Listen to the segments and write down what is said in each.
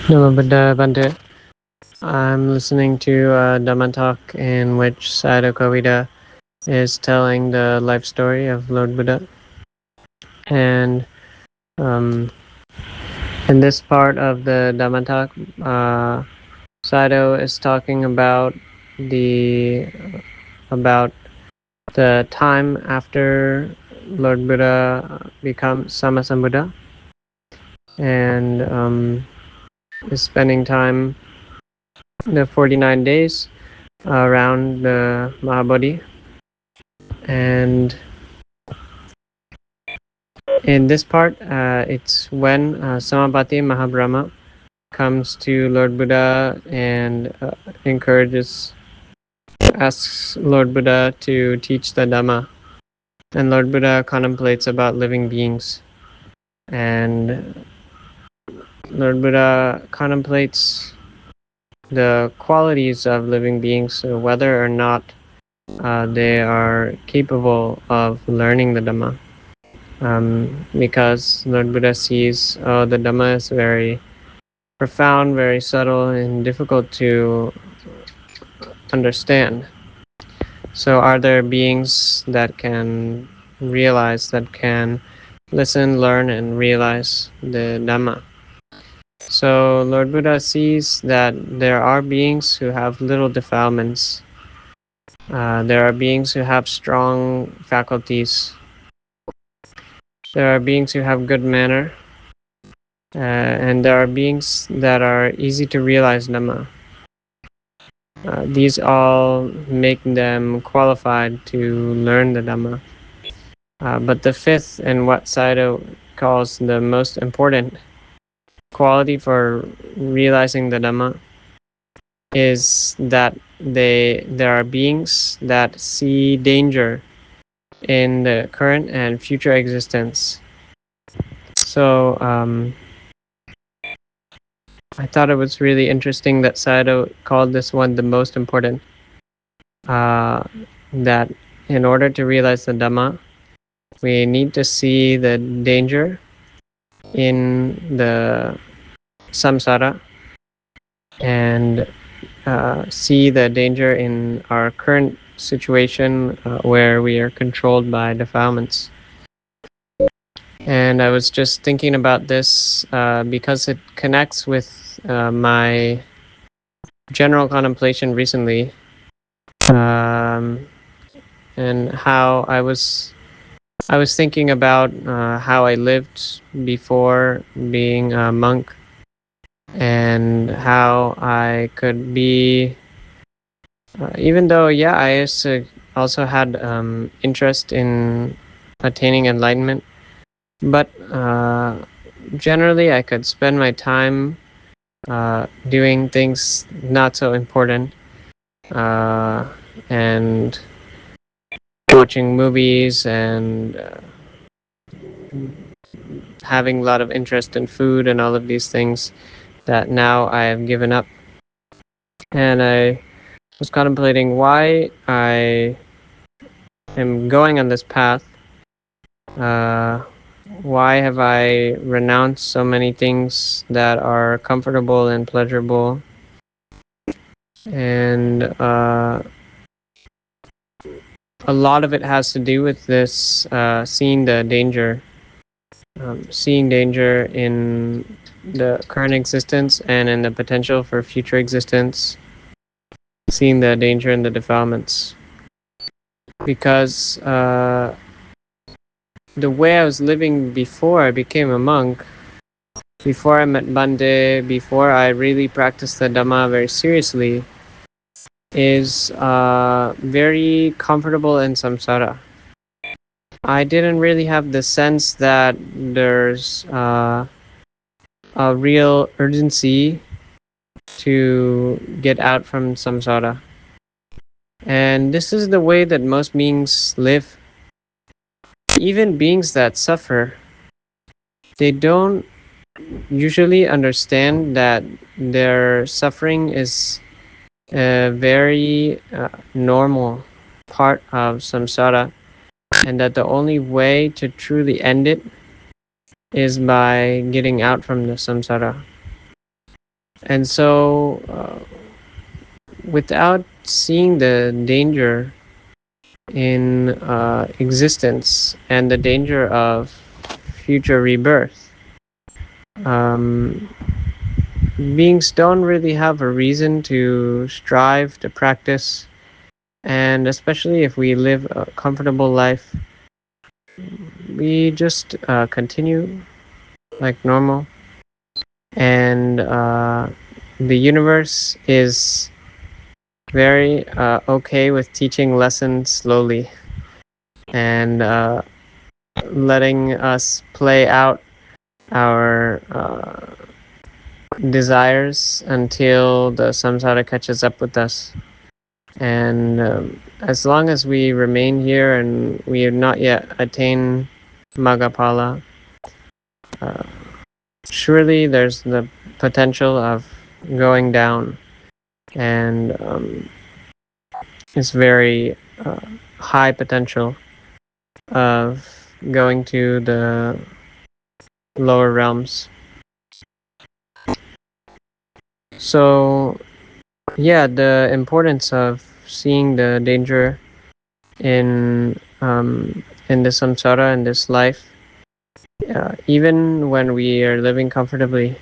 Hello, Bhante. I'm listening to a Dhamma talk in which Sayadaw Kavita is telling the life story of Lord Buddha. And um, in this part of the Dhamma talk, Sayadaw is talking the about the time after Lord Buddha becomes Sammasambuddha, and is spending time the 49 days around the Mahabodhi. And in this part, it's when Sotāpatti Mahabrahma comes to Lord Buddha and asks Lord Buddha to teach the Dhamma. And Lord Buddha contemplates about living beings. And Lord Buddha contemplates the qualities of living beings, whether or not they are capable of learning the Dhamma. Because Lord Buddha sees, the Dhamma is very profound, very subtle, and difficult to understand. So are there beings that can listen, learn, and realize the Dhamma? So Lord Buddha sees that there are beings who have little defilements. There are beings who have strong faculties. There are beings who have good manner. And there are beings that are easy to realize Dhamma. These all make them qualified to learn the Dhamma. But the fifth, and what Sayadaw calls the most important quality for realizing the Dhamma, is that there are beings that see danger in the current and future existence. So I thought it was really interesting that Sayadaw called this one the most important. That in order to realize the Dhamma, we need to see the danger in the Samsāra and see the danger in our current situation where we are controlled by defilements. And I was just thinking about this because it connects with my general contemplation recently, and how I was thinking about how I lived before being a monk, and how I could be, even though I also had interest in attaining enlightenment, but generally I could spend my time doing things not so important, and watching movies, and having a lot of interest in food and all of these things that now I have given up. And I was contemplating why I am going on this path. Why have I renounced so many things that are comfortable and pleasurable? And a lot of it has to do with this seeing the danger. Seeing danger in the current existence and in the potential for future existence. Seeing the danger in the defilements. Because the way I was living before I became a monk, before I met Bhante, before I really practiced the Dhamma very seriously, is very comfortable in samsara. I didn't really have the sense that there's a real urgency to get out from samsara. And this is the way that most beings live. Even beings that suffer, they don't usually understand that their suffering is a very normal part of samsara, and that the only way to truly end it is by getting out from the samsara. And so, without seeing the danger in existence and the danger of future rebirth, um, beings don't really have a reason to strive to practice. And especially if we live a comfortable life, we just continue like normal. And the universe is very okay with teaching lessons slowly and letting us play out our desires until the samsara catches up with us. And as long as we remain here and we have not yet attained Maggaphala, surely there's the potential of going down, and it's very high potential of going to the lower realms. So yeah, the importance of seeing the danger in the samsara, in this life, even when we are living comfortably.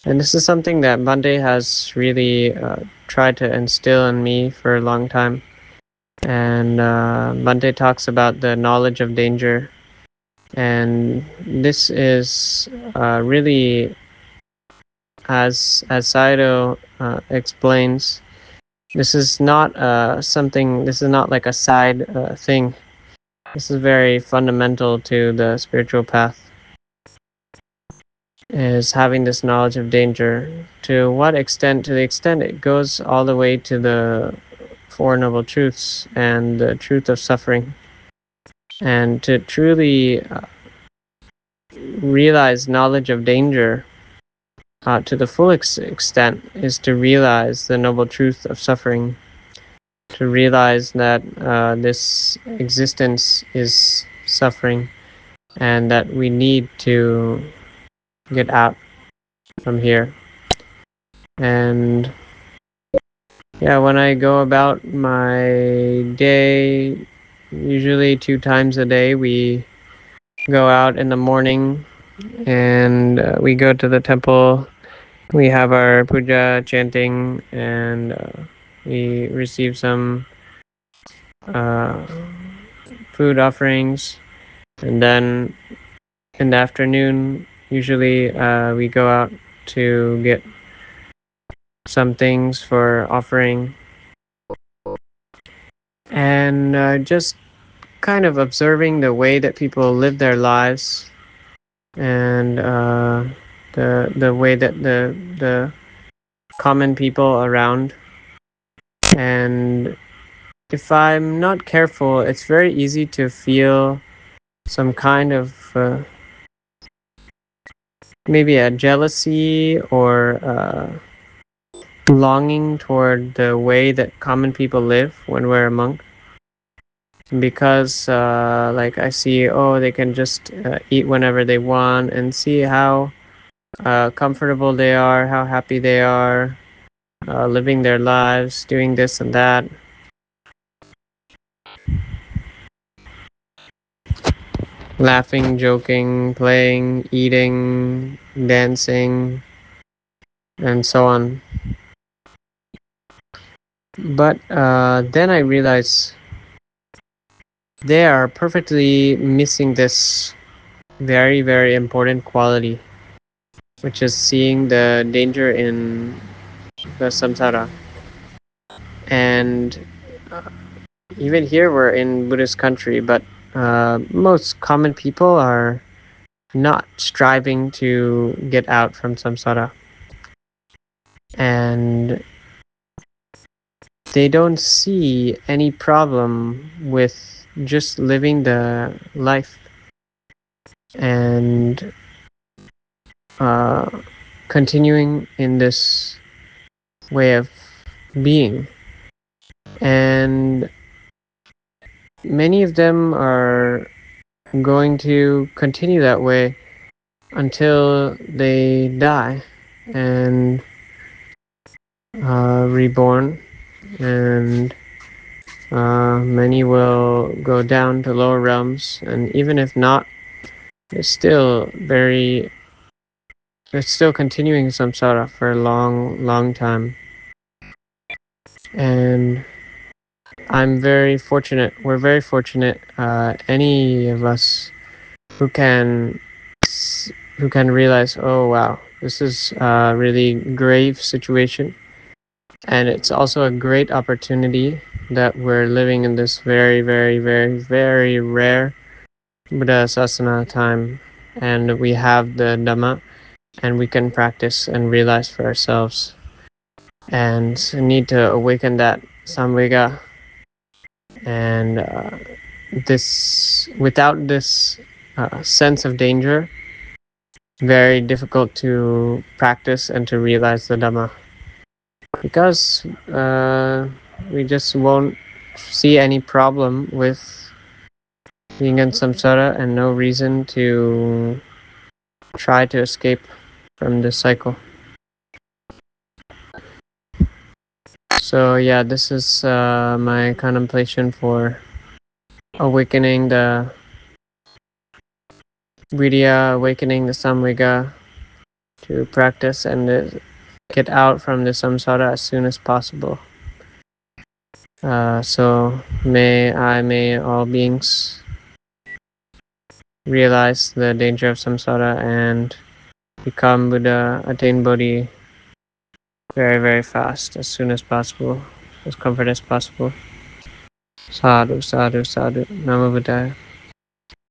And this is something that Bhante has really tried to instill in me for a long time. And Bhante talks about the knowledge of danger. And this is really, as Sayadaw explains, this is not something, this is not like a side thing. This is very fundamental to the spiritual path, is having this knowledge of danger. To what extent? To the extent it goes all the way to the Four Noble Truths and the truth of suffering. And to truly realize knowledge of danger to the full extent is to realize the noble truth of suffering, to realize that this existence is suffering and that we need to get out from here. And yeah, when I go about my day, usually 2 times a day, we go out in the morning and we go to the temple. We have our puja chanting, and we receive some food offerings. And then in the afternoon, usually we go out to get some things for offering, and just kind of observing the way that people live their lives, and the way that the common people around. And if I'm not careful, it's very easy to feel some kind of maybe a jealousy or longing toward the way that common people live when we're a monk, because like I see, oh, they can just eat whenever they want, and see how comfortable they are, how happy they are, living their lives, doing this and that. Laughing, joking, playing, eating, dancing, and so on. But then I realize they are perfectly missing this very, very important quality, which is seeing the danger in the samsara. And even here we're in Buddhist country, but most common people are not striving to get out from samsara. And they don't see any problem with just living the life and continuing in this way of being. And many of them are going to continue that way until they die. And reborn, and many will go down to lower realms, and even if not, it's still continuing samsara for a long time. And I'm very fortunate. We're very fortunate. Any of us who can realize, oh wow, this is a really grave situation, and it's also a great opportunity that we're living in this very, very, very, very rare Buddha Sasana time, and we have the Dhamma, and we can practice and realize for ourselves, and need to awaken that samvega. And this, without this sense of danger, very difficult to practice and to realize the Dhamma, because we just won't see any problem with being in samsara and no reason to try to escape from this cycle. So yeah, this is my contemplation for awakening the vidya, awakening the samvega, to practice and get out from the samsara as soon as possible. So may all beings realize the danger of samsara and become Buddha, attain Bodhi very, very fast, as soon as possible, as comfort as possible. Sadhu, sadhu, sadhu. Namo Buddhaya.